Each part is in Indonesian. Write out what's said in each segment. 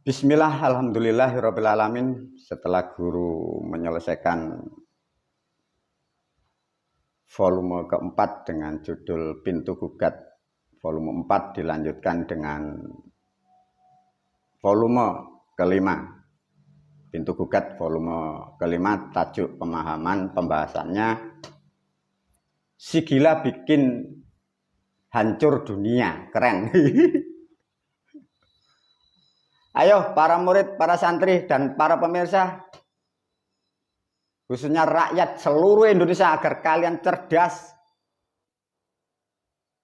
Bismillah, alhamdulillahirabbil alamin. Setelah guru menyelesaikan volume keempat dengan judul Pintu Gugat, volume 4 dilanjutkan dengan volume kelima. Pintu Gugat volume kelima, tajuk pemahaman pembahasannya si gila bikin hancur dunia. Keren. Ayo para murid, para santri, dan para pemirsa, khususnya rakyat seluruh Indonesia, agar kalian cerdas,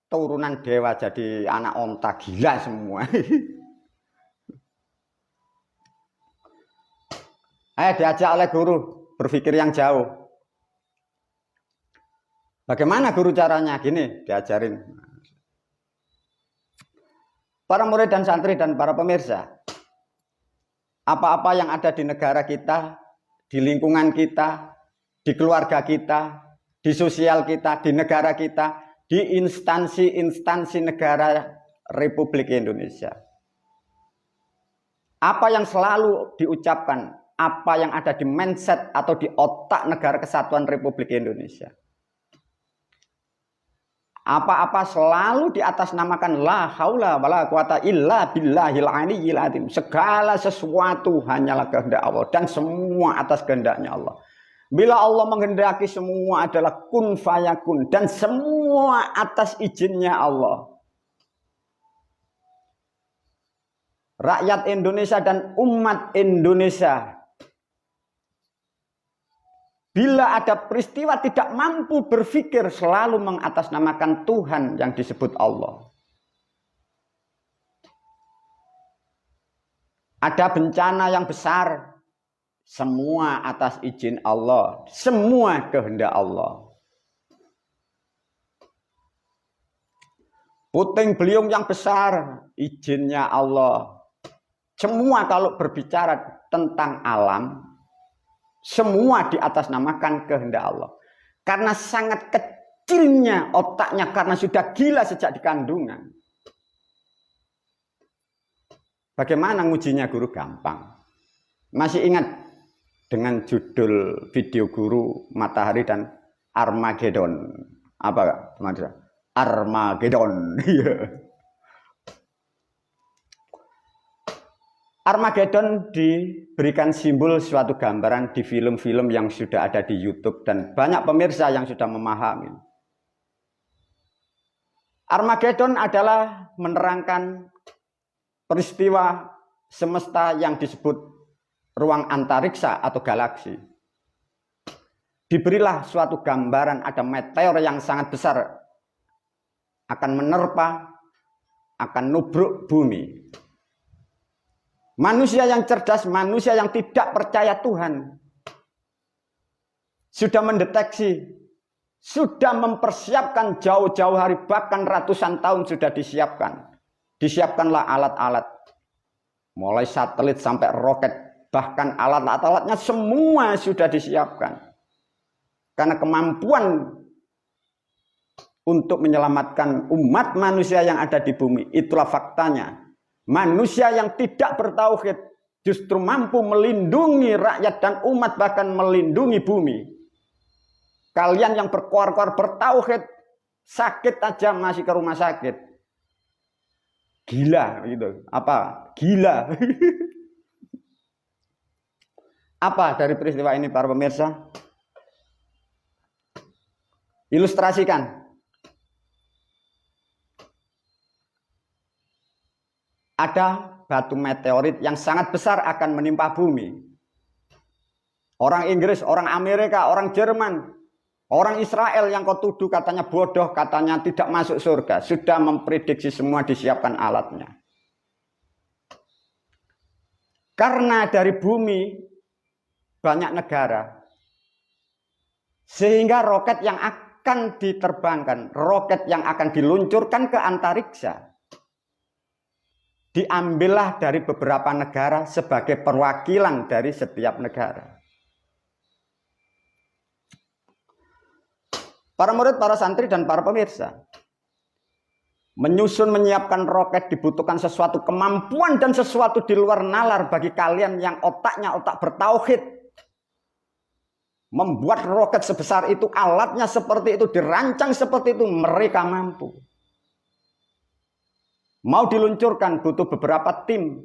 turunan dewa, jadi anak onta gila semua. Ayo diajak oleh guru berpikir yang jauh. Bagaimana guru caranya? Gini, diajarin. Para murid dan santri dan para pemirsa, apa-apa yang ada di negara kita, di lingkungan kita, di keluarga kita, di sosial kita, di negara kita, di instansi-instansi negara Republik Indonesia. Apa yang selalu diucapkan, apa yang ada di mindset atau di otak negara kesatuan Republik Indonesia. Apa-apa selalu diatasnamakan la haula wala quwata illa billahil aliyyil azim. Segala sesuatu hanyalah kehendak Allah dan semua atas kehendaknya Allah. Bila Allah menghendaki, semua adalah kun fayakun dan semua atas izinnya Allah. Rakyat Indonesia dan umat Indonesia, bila ada peristiwa tidak mampu berpikir, selalu mengatasnamakan Tuhan yang disebut Allah. Ada bencana yang besar, semua atas izin Allah, semua kehendak Allah. Puting beliung yang besar, izinnya Allah. Semua kalau berbicara tentang alam, semua diatasnamakan kehendak Allah. Karena sangat kecilnya otaknya, karena sudah gila sejak di kandungan. Bagaimana ngujinya guru? Gampang. Masih ingat dengan judul video guru Matahari dan Armageddon? Apa teman-teman? Armageddon. Armageddon diberikan simbol suatu gambaran di film-film yang sudah ada di YouTube dan banyak pemirsa yang sudah memahami. Armageddon adalah menerangkan peristiwa semesta yang disebut ruang antariksa atau galaksi. Diberilah suatu gambaran, ada meteor yang sangat besar akan menerpa, akan nubruk bumi. Manusia yang cerdas, manusia yang tidak percaya Tuhan, sudah mendeteksi, sudah mempersiapkan jauh-jauh hari, bahkan ratusan tahun sudah disiapkan. Disiapkanlah alat-alat, mulai satelit sampai roket, bahkan alat-alatnya semua sudah disiapkan. Karena kemampuan untuk menyelamatkan umat manusia yang ada di bumi, itulah faktanya. Manusia yang tidak bertauhid justru mampu melindungi rakyat dan umat, bahkan melindungi bumi. Kalian yang berkoar-koar bertauhid, sakit aja masih ke rumah sakit. Gila gitu. Apa? Gila. Apa dari peristiwa ini para pemirsa? Ilustrasikan. Ada batu meteorit yang sangat besar akan menimpa bumi. Orang Inggris, orang Amerika, orang Jerman, orang Israel yang kau tuduh katanya bodoh, katanya tidak masuk surga, sudah memprediksi semua, disiapkan alatnya. Karena dari bumi banyak negara, sehingga roket yang akan diterbangkan, roket yang akan diluncurkan ke antariksa, diambillah dari beberapa negara sebagai perwakilan dari setiap negara. Para murid, para santri, dan para pemirsa, Menyusun, menyiapkan roket dibutuhkan sesuatu kemampuan dan sesuatu di luar nalar bagi kalian yang otaknya otak bertauhid. Membuat roket sebesar itu, alatnya seperti itu, dirancang seperti itu, mereka mampu. Mau diluncurkan butuh beberapa tim,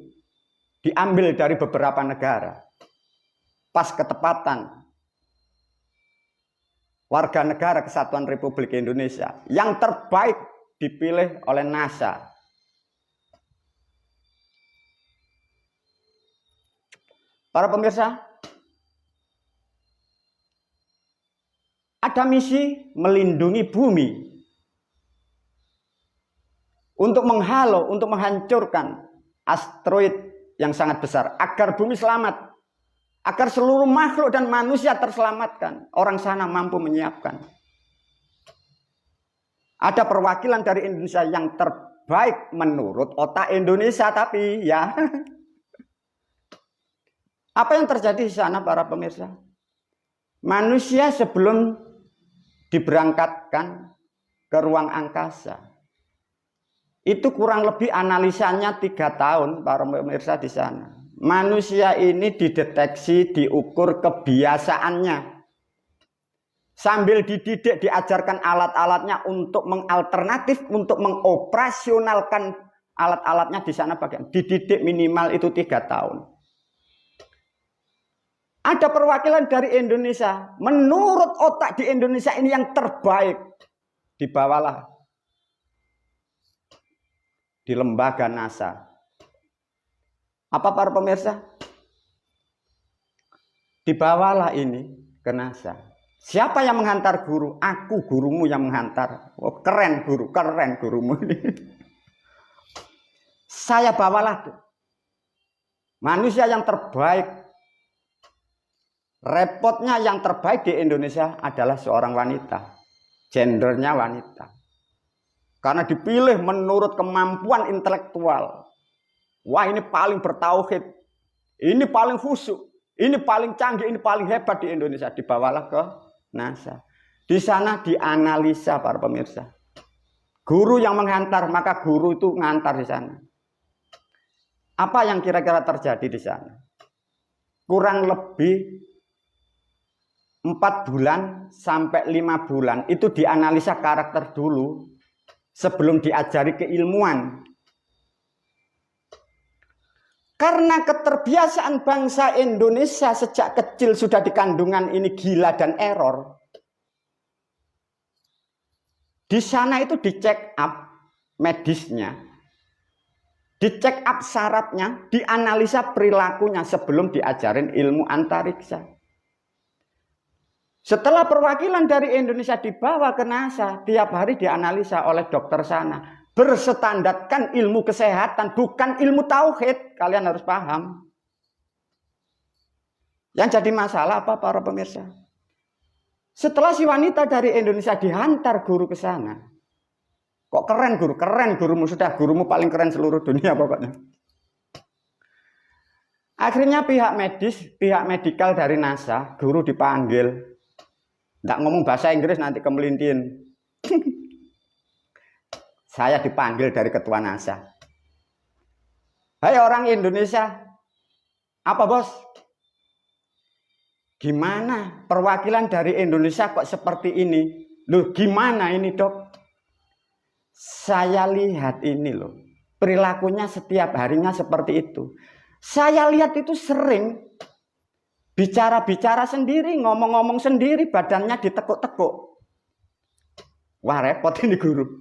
diambil dari beberapa negara. Pas ketepatan warga negara Kesatuan Republik Indonesia yang terbaik dipilih oleh NASA. Para pemirsa, ada misi melindungi bumi untuk menghalau, untuk menghancurkan asteroid yang sangat besar agar bumi selamat, agar seluruh makhluk dan manusia terselamatkan. Orang sana mampu menyiapkan. Ada perwakilan dari Indonesia yang terbaik menurut otak Indonesia, tapi ya apa yang terjadi di sana para pemirsa? Manusia sebelum diberangkatkan ke ruang angkasa, itu kurang lebih analisanya 3 tahun para pemirsa di sana. Manusia ini dideteksi, diukur kebiasaannya. Sambil dididik, diajarkan alat-alatnya untuk mengalternatif, untuk mengoperasionalkan alat-alatnya di sana bagian. Dididik minimal itu 3 tahun. Ada perwakilan dari Indonesia. Menurut otak di Indonesia ini yang terbaik. Dibawalah di lembaga NASA. Apa para pemirsa? Dibawalah ini ke NASA. Siapa yang menghantar guru? Aku, gurumu yang menghantar. Oh, keren guru, keren gurumu ini. Saya bawalah tuh. Manusia yang terbaik. Repotnya yang terbaik di Indonesia adalah seorang wanita. Gendernya wanita. Karena dipilih menurut kemampuan intelektual. Wah, ini paling bertauhid. Ini paling khusyuk. Ini paling canggih, ini paling hebat di Indonesia. Dibawalah ke NASA. Di sana dianalisa para pemirsa. Guru yang menghantar, maka guru itu ngantar di sana. Apa yang kira-kira terjadi di sana? Kurang lebih 4 bulan sampai 5 bulan itu dianalisa karakter dulu sebelum diajari keilmuan. Karena keterbiasaan bangsa Indonesia sejak kecil sudah di kandungan ini gila dan error. Di sana itu dicek up medisnya, dicek up syaratnya, dianalisa perilakunya sebelum diajarin ilmu antariksa. Setelah perwakilan dari Indonesia dibawa ke NASA, tiap hari dianalisa oleh dokter sana. Bersetandarkan ilmu kesehatan, bukan ilmu tauhid. Kalian harus paham. Yang jadi masalah apa para pemirsa? Setelah si wanita dari Indonesia dihantar guru ke sana. Kok keren guru? Keren gurumu. Sudah gurumu paling keren seluruh dunia pokoknya. Akhirnya pihak medis, pihak medikal dari NASA, guru dipanggil. Nggak ngomong bahasa Inggris nanti kemelintin. Saya dipanggil dari ketua NASA. Hai orang Indonesia. Apa bos? Gimana perwakilan dari Indonesia kok seperti ini? Loh gimana ini dok? Saya lihat ini loh. Perilakunya setiap harinya seperti itu. Saya lihat itu sering. Bicara-bicara sendiri, ngomong-ngomong sendiri, badannya ditekuk-tekuk. Wah repot ini guru.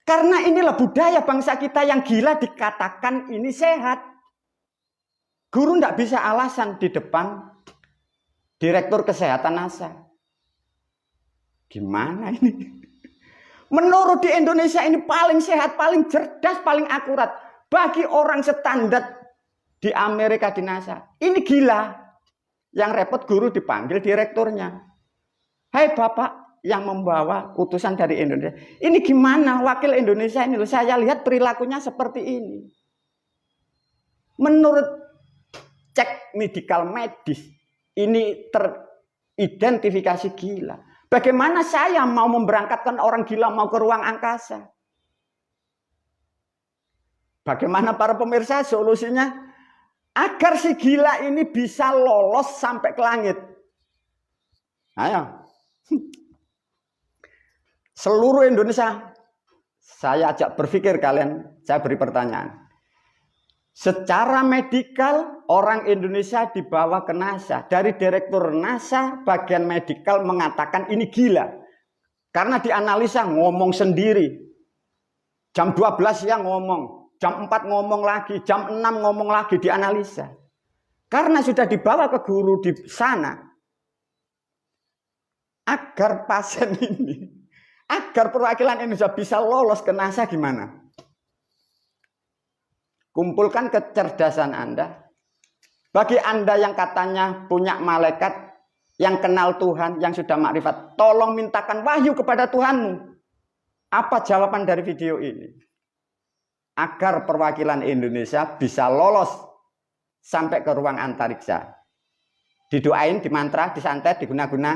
Karena inilah budaya bangsa kita yang gila dikatakan ini sehat. Guru tidak bisa alasan di depan Direktur Kesehatan NASA. Gimana ini? Menurut di Indonesia ini paling sehat, paling cerdas, paling akurat. Bagi orang standar di Amerika di NASA. Ini gila. Yang repot guru dipanggil direkturnya. Hai Bapak yang membawa utusan dari Indonesia. Ini gimana wakil Indonesia ini? Saya lihat perilakunya seperti ini. Menurut cek medis, ini teridentifikasi gila. Bagaimana saya mau memberangkatkan orang gila mau ke ruang angkasa? Bagaimana para pemirsa solusinya? Agar si gila ini bisa lolos sampai ke langit. Ayo. Seluruh Indonesia, saya ajak berpikir kalian, saya beri pertanyaan. Secara medikal, orang Indonesia dibawa ke NASA. Dari direktur NASA, bagian medikal mengatakan ini gila. Karena dianalisa ngomong sendiri. Jam 12 siang ngomong, jam 4 ngomong lagi, jam 6 ngomong lagi, dianalisa. Karena sudah dibawa ke guru di sana, agar pasien ini, agar perwakilan Indonesia bisa lolos ke NASA gimana? Kumpulkan kecerdasan Anda. Bagi Anda yang katanya punya malaikat, yang kenal Tuhan, yang sudah makrifat, tolong mintakan wahyu kepada Tuhanmu. Apa jawaban dari video ini? Agar perwakilan Indonesia bisa lolos sampai ke ruang antariksa. Didoain, dimantra, disantet, diguna-guna,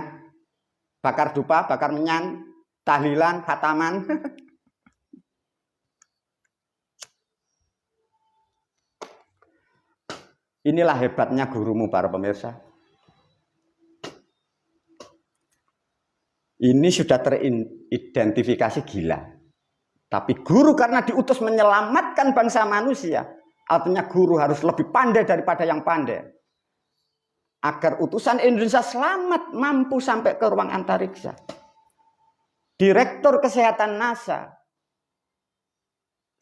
bakar dupa, bakar menyan, tahlilan, khataman. Inilah hebatnya gurumu para pemirsa. Ini sudah teridentifikasi gila. Tapi guru karena diutus menyelamatkan bangsa manusia. Artinya guru harus lebih pandai daripada yang pandai. Agar utusan Indonesia selamat mampu sampai ke ruang antariksa. Direktur Kesehatan NASA.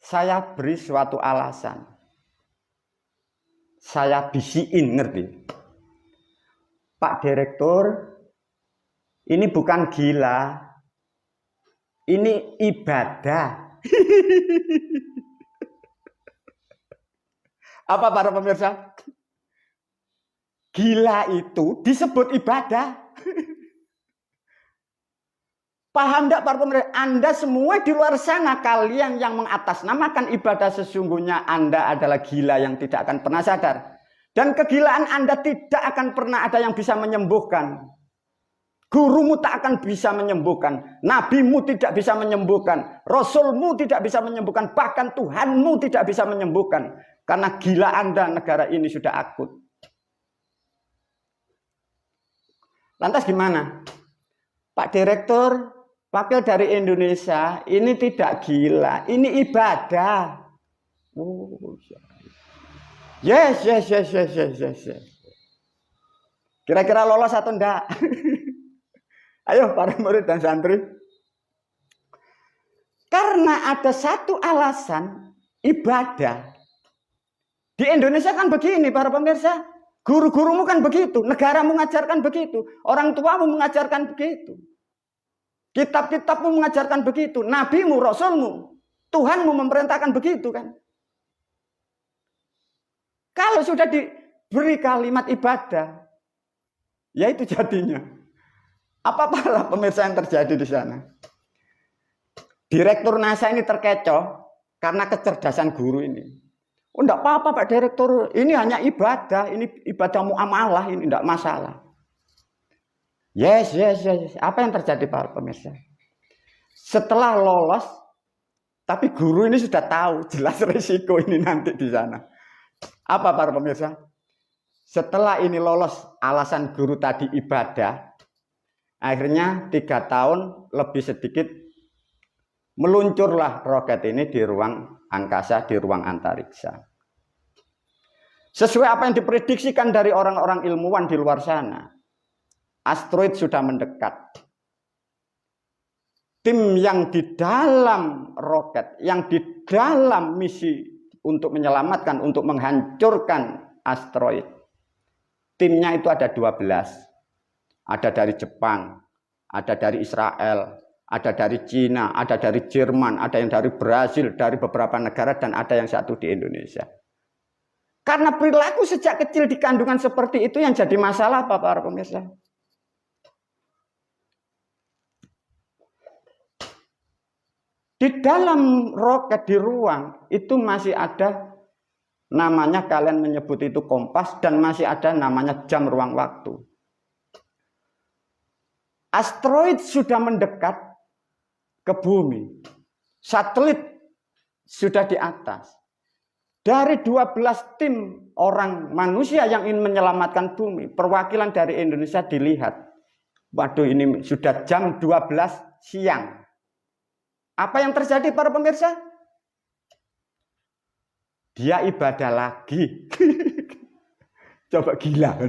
Saya beri suatu alasan. Saya bisiin, ngerti? Pak Direktur, ini bukan gila, ini ibadah. Apa para pemirsa? Gila itu disebut ibadah. Paham enggak para pemirsa? Anda semua di luar sana, kalian yang mengatasnamakan ibadah, sesungguhnya Anda adalah gila yang tidak akan pernah sadar. Dan kegilaan Anda tidak akan pernah ada yang bisa menyembuhkan. Gurumu tak akan bisa menyembuhkan. Nabimu tidak bisa menyembuhkan. Rasulmu tidak bisa menyembuhkan. Bahkan Tuhanmu tidak bisa menyembuhkan. Karena gila Anda, negara ini sudah akut. Lantas gimana? Pak Direktur, wakil dari Indonesia, ini tidak gila, ini ibadah. Oh, yes. Kira-kira lolos atau enggak? Ayo para murid dan santri. Karena ada satu alasan ibadah. Di Indonesia kan begini para pemirsa. Guru-gurumu kan begitu, negaramu mengajarkan begitu, orang tuamu mengajarkan begitu. Kitab-kitabmu mengajarkan begitu, nabimu, rasulmu, Tuhanmu memerintahkan begitu kan. Kalau sudah diberi kalimat ibadah, ya itu jadinya. Apa para pemirsa yang terjadi di sana? Direktur NASA ini terkecoh karena kecerdasan guru ini. Oh, enggak apa-apa Pak Direktur, ini hanya ibadah, ini ibadah muamalah, ini enggak masalah. Yes. Apa yang terjadi Pak pemirsa? Setelah lolos, tapi guru ini sudah tahu jelas risiko ini nanti di sana. Apa para pemirsa? Setelah ini lolos, alasan guru tadi ibadah, akhirnya 3 tahun lebih sedikit meluncurlah roket ini di ruang angkasa, di ruang antariksa. Sesuai apa yang diprediksikan dari orang-orang ilmuwan di luar sana, asteroid sudah mendekat. Tim yang di dalam roket, yang di dalam misi untuk menyelamatkan, untuk menghancurkan asteroid, timnya itu ada 12. Ada dari Jepang, ada dari Israel, ada dari Cina, ada dari Jerman, ada yang dari Brasil, dari beberapa negara, dan ada yang satu di Indonesia. Karena perilaku sejak kecil di kandungan seperti itu yang jadi masalah apa para pemirsa? Di dalam roket, di ruang, itu masih ada namanya, kalian menyebut itu kompas, dan masih ada namanya jam ruang waktu. Asteroid sudah mendekat ke bumi. Satelit sudah di atas. Dari 12 tim orang manusia yang ingin menyelamatkan bumi, perwakilan dari Indonesia dilihat. Waduh, ini sudah jam 12 siang. Apa yang terjadi para pemirsa? Dia ibadah lagi. Coba gila.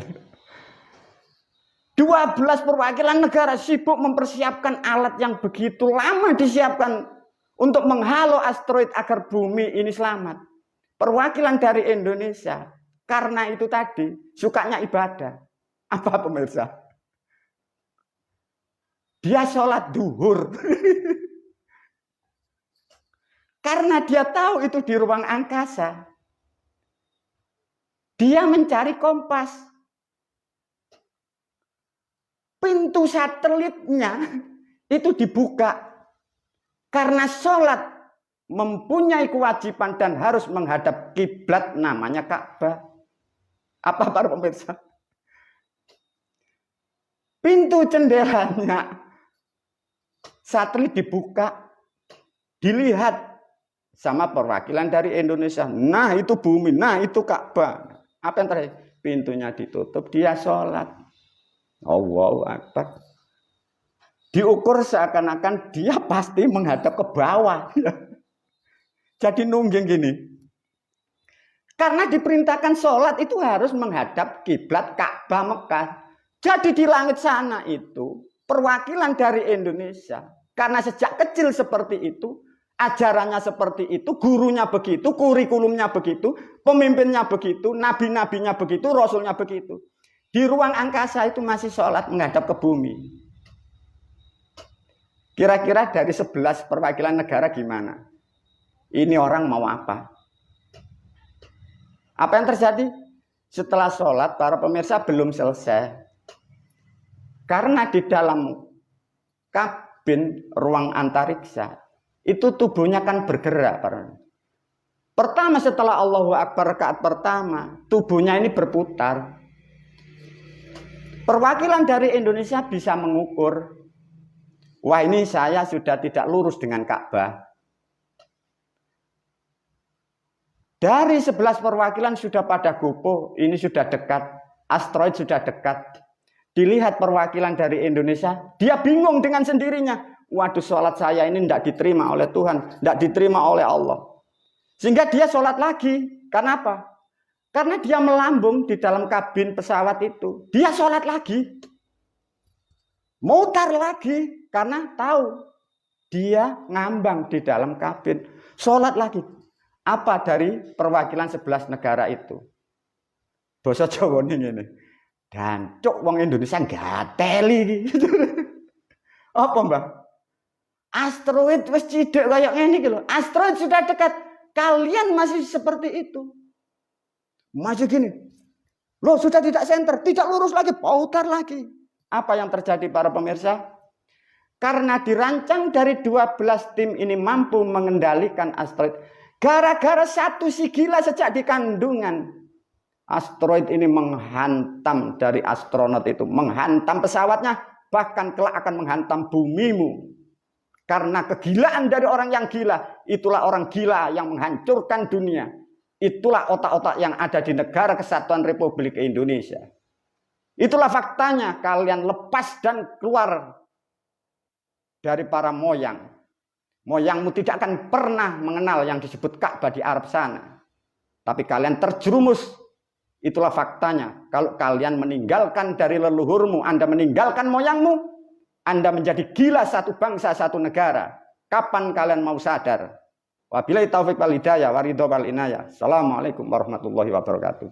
12 perwakilan negara sibuk mempersiapkan alat yang begitu lama disiapkan untuk menghalau asteroid agar bumi ini selamat. Perwakilan dari Indonesia, karena itu tadi, sukanya ibadah. Apa pemirsa? Dia sholat duhur. Karena dia tahu itu di ruang angkasa. Dia mencari kompas. Pintu satelitnya itu dibuka. Karena sholat mempunyai kewajiban dan harus menghadap kiblat namanya Ka'bah. Apa para pemirsa? Pintu jendelanya satelit dibuka, dilihat sama perwakilan dari Indonesia. Nah itu bumi, nah itu Ka'bah. Apa yang terjadi? Pintunya ditutup, dia sholat. Allahu Akbar. Diukur seakan-akan dia pasti menghadap ke bawah. Jadi nungging gini. Karena diperintahkan sholat itu harus menghadap kiblat Ka'bah Mekah. Jadi di langit sana itu perwakilan dari Indonesia. Karena sejak kecil seperti itu, ajarannya seperti itu, gurunya begitu, kurikulumnya begitu, pemimpinnya begitu, nabi-nabinya begitu, rasulnya begitu. Di ruang angkasa itu masih sholat menghadap ke bumi. Kira-kira dari 11 perwakilan negara gimana? Ini orang mau apa? Apa yang terjadi? Setelah sholat, para pemirsa belum selesai. Karena di dalam kabin ruang antariksa, itu tubuhnya kan bergerak. Pertama setelah Allahu Akbar rakaat pertama, tubuhnya ini berputar. Perwakilan dari Indonesia bisa mengukur, wah ini saya sudah tidak lurus dengan Ka'bah. Dari 11 perwakilan sudah pada gopoh, ini sudah dekat, asteroid sudah dekat. Dilihat perwakilan dari Indonesia, dia bingung dengan sendirinya. Waduh, sholat saya ini tidak diterima oleh Tuhan, tidak diterima oleh Allah. Sehingga dia sholat lagi. Karena apa? Karena dia melambung di dalam kabin pesawat itu. Dia sholat lagi. Mutar lagi. Karena tahu dia ngambang di dalam kabin. Sholat lagi. Apa dari perwakilan 11 negara itu? Basa Jawa ini. Dan cuk wong Indonesia gateli. Apa mbak? Asteroid wis cidek kayak ngene iki lho. Asteroid sudah dekat. Kalian masih seperti itu. Maju gini. Loh sudah tidak senter, tidak lurus lagi, putar lagi. Apa yang terjadi para pemirsa? Karena dirancang dari 12 tim ini mampu mengendalikan asteroid. Gara-gara satu si gila sejak di kandungan. Asteroid ini menghantam dari astronot itu. Menghantam pesawatnya. Bahkan kelak akan menghantam bumimu. Karena kegilaan dari orang yang gila. Itulah orang gila yang menghancurkan dunia. Itulah otak-otak yang ada di Negara Kesatuan Republik Indonesia. Itulah faktanya. Kalian lepas dan keluar dari para moyang. Moyangmu tidak akan pernah mengenal yang disebut Ka'bah di Arab sana. Tapi kalian terjerumus. Itulah faktanya. Kalau kalian meninggalkan dari leluhurmu, Anda meninggalkan moyangmu, Anda menjadi gila satu bangsa, satu negara. Kapan kalian mau sadar? Wabillahi taufiq wal hidayah wa ridho wal inayah. Assalamualaikum warahmatullahi wabarakatuh.